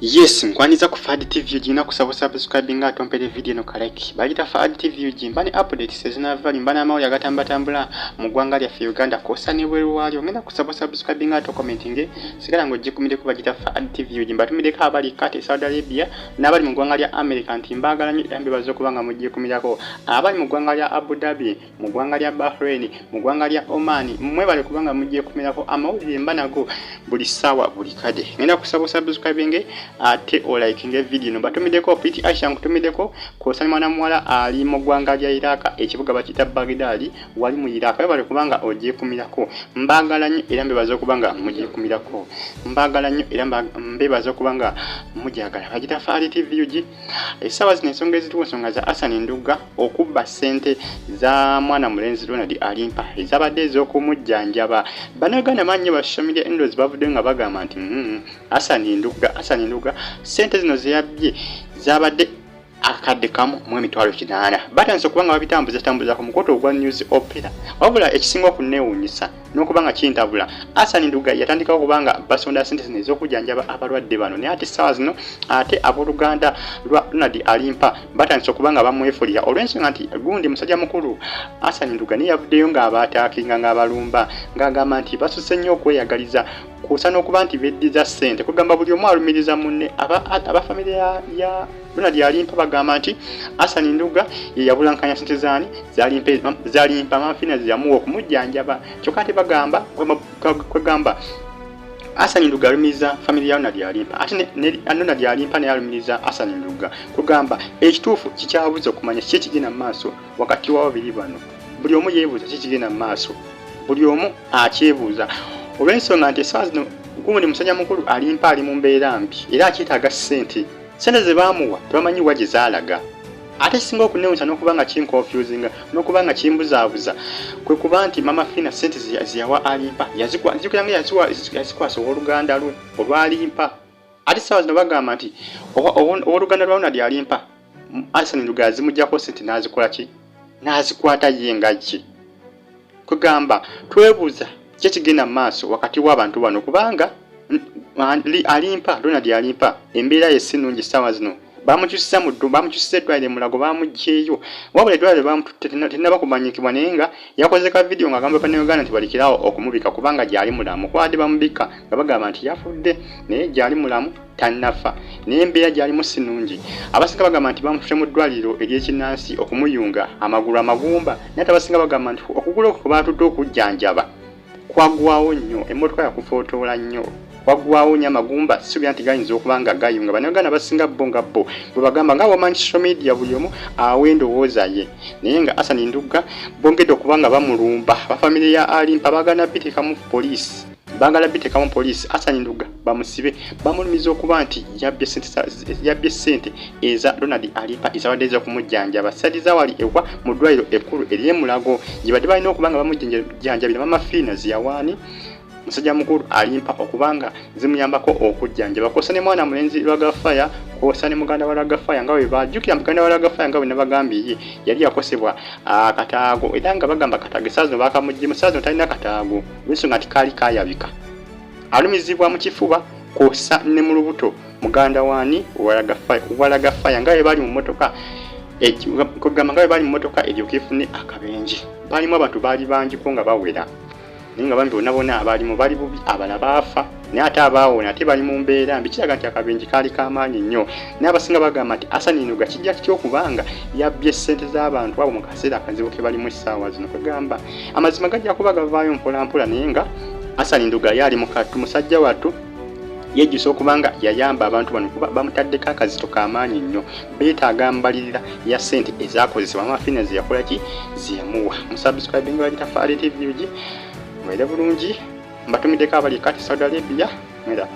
Yes, nkwaniza ku Fad TV ugina kusaba subscribing nga tompere video no kaleki. Bagita Fad TV ugimba ni updates sezina vali mbana amawuli agatambula mu ggwanga lya Uganda kosa ne bweru wali ngenda kusaba subscribing nga to commenting sigala ngo jikumire ku bagita Fad TV ugimba tumire ka bali kate Saudi Arabia n'abali mu ggwanga lya America ntimbagala nyo embe bazo kubanga mujje kumirako abali mu ggwanga lya Abu Dhabi mu ggwanga lya Bahrain mu ggwanga lya Oman mmwe bali kubanga mujje kumirako amawuli mbanago buli sawa buli kade ngenda kusaba subscribing ate olaikinge video no batumideko piti Aisha nkutumideko ko Salman mwala ali mu ggwanga lya Iraq ekibuga bakita Baghdad wali mu Iraq bali kubanga oje kumirako mbagala nnyo era mbebazo kubanga mujje kumirako mbagala nnyo era mbebazo kubanga mujagala bagita Fad TV uji esawa zino ensonga ezitunsonga za Hassan Nduuga Okubba Sente za mwana mulenzi Ronald Alimpa Ezabadde ez'okumujjanjaba banagana mannyo bashamire endozi bavudde nga bagamba nti Hassan Nduuga sente zino ziyabye zabadde akadde kamu mu emitwalo 8 batanze kubanga babitambuza ku mukoto ogwa news opera wabula ekisinga okuneewuunyisa n'okubanga kintabula Hassan Nduuga yatandika kubanga basonda sente zino ez'okujjanjaba abalwadde bano naye ate sawa zino ate abooluganda lwa Ronald Alimpa batanze kubanga bamwefulira olw'ensonga nti gundi musajja mukulu Hassan Nduuga niye yavuddeyo ng'abaataakinga ng'abalumba ng'agamba nti basuse nnyo okweyagaliza kusana okuba nti beddiza sente kugamba buli omu alumiriza munne abafamile ya Ronald Alimpa bagamba nti Hassan Nduuga ye yabulankanya sente zaani zalimpa amafina ziyamuwa okumujjanjaba kyokka ate bagamba kwegamba Hassan Nduuga alumiriza family ya Ronald Alimpa ate Ronald Alimpa naye alumiriza Hassan Nduuga kugamba ekituufu kikyabuze okumanya kiki ekigenda mu maaso wakati wa babiri bano buli omu yeebuuza kiki ekigenda mu maaso buli omu akyebuuza olw'ensonga nti esaawa zino gundi musajja mukulu Alimpa ali mu mbeera mbi era akyetaaga sente ze baamuwa tebamanyi wa gye zaalaga ate singa okuneewuunyisa n'okubanga kinconfusinga n'okubanga kimbuzaabuza kwe kuba nti mama Fina sente ziyawa Alimpa yazikwasa owooluganda lwe olwa Alimpa ate esaawa zino bagamba nti owooluganda lwa Ronald Alimpa Hassan Nduuga yazimuggyako sente n'azikola ki n'azikwata ye nga ki kugamba twebuuza kyekigenda mu maaso wakati w'abantu bano kubanga Alimpa Ronald Alimpa embeera ye si nnungi ssaawa zino bamukyusiza bamukyusiza eddwaliro mulago bamuggyeeyo wabula eddwaliro bamututte tennaba kumanyikibwa naye nga yakoze ka vidiyo ng'agamba bannayuganda nti balikirawo okumubika kubanga gyali mulamu kwadde bamubika nga bagamba nti yafudde naye gyali mulamu tannafa naye embeera gyalimu si nnungi abasinga bagamba nti bamututte mu ddwaliro ery'ekinnansi okumuyunga amagulu amagumba naye ate abasinga bagamba nti okugulu okwo baatudde okujjanjaba kwagwawo nnyo emmotoka yakufootoola nnyo kwagwawo nnyo amagumba sibira nti gayinza okuba nga gayunga bannayuganda basinga bo nga bo bwe bagamba nga wamanyi social media buli omu awa endowooza ye naye nga Hassan Nduuga bongedde okuba nga bamulumba bafamile ya Alimpa baagala biteekamu poliisi Hassan Nduuga bamusibe bamulumiza okuba nti yabbye sente eza Ronald Alimpa ezabadde ez'okumujjanjaba sadiza wali ewa mu ddwaliro ekkulu ery'emulago gye badde balina okuba nga bamujjanjabira mama Fina ziyawaani musajja mukulu Alimpa okubanga zimuyambako okujjanjaba kosa ne mwana mulenzi Lwagafaya kosa ne muganda wa Lwagafaya nga bwe bajjukira muganda wa Lwagafaya nga bwe nabagambye yali yakosebwa akataago era nga bagamba kataago esaawa zino bakamuggyemu esaawa zino talina kataago olw'ensonga nti kaali kayabika alumizibwa mu kifuba kosa ne mu lubuto muganda waani Lwagafaya nga bwe bali mu mmotoka kugamba nga bwe bali mu mmotoka eryoka efune akabenje baalimu abantu baali bangiko nga bawera naye nga bambi bonna abalimu bali bubi abala baafa naye ate abaawona ate bali mu mbeera mbi kiraga nti akabenje kaali k'amaanyi nnyo naye abasinga bagamba nti Hassan Nduuga kijja kityokubanga yabbye ssente z'abantu abo mu kaseera akazibu ke balimu essaawa zino kwegamba amazima gajja kuba gavaayo mpolampola naye nga Hassan Nduuga yaali mukattu musajja wattu Yejuusa okubanga yayamba abantu bano kuba bamutaddeko akazito k'amaanyi nnyo beetaaga mbalirira ya ssente ezaakozesebwa amafina ziyakola ki ziyamuwa musubscribing bagita Fad TV ugi mwere bulungi mbatumiddeko abali kati Saudi Arabia mwera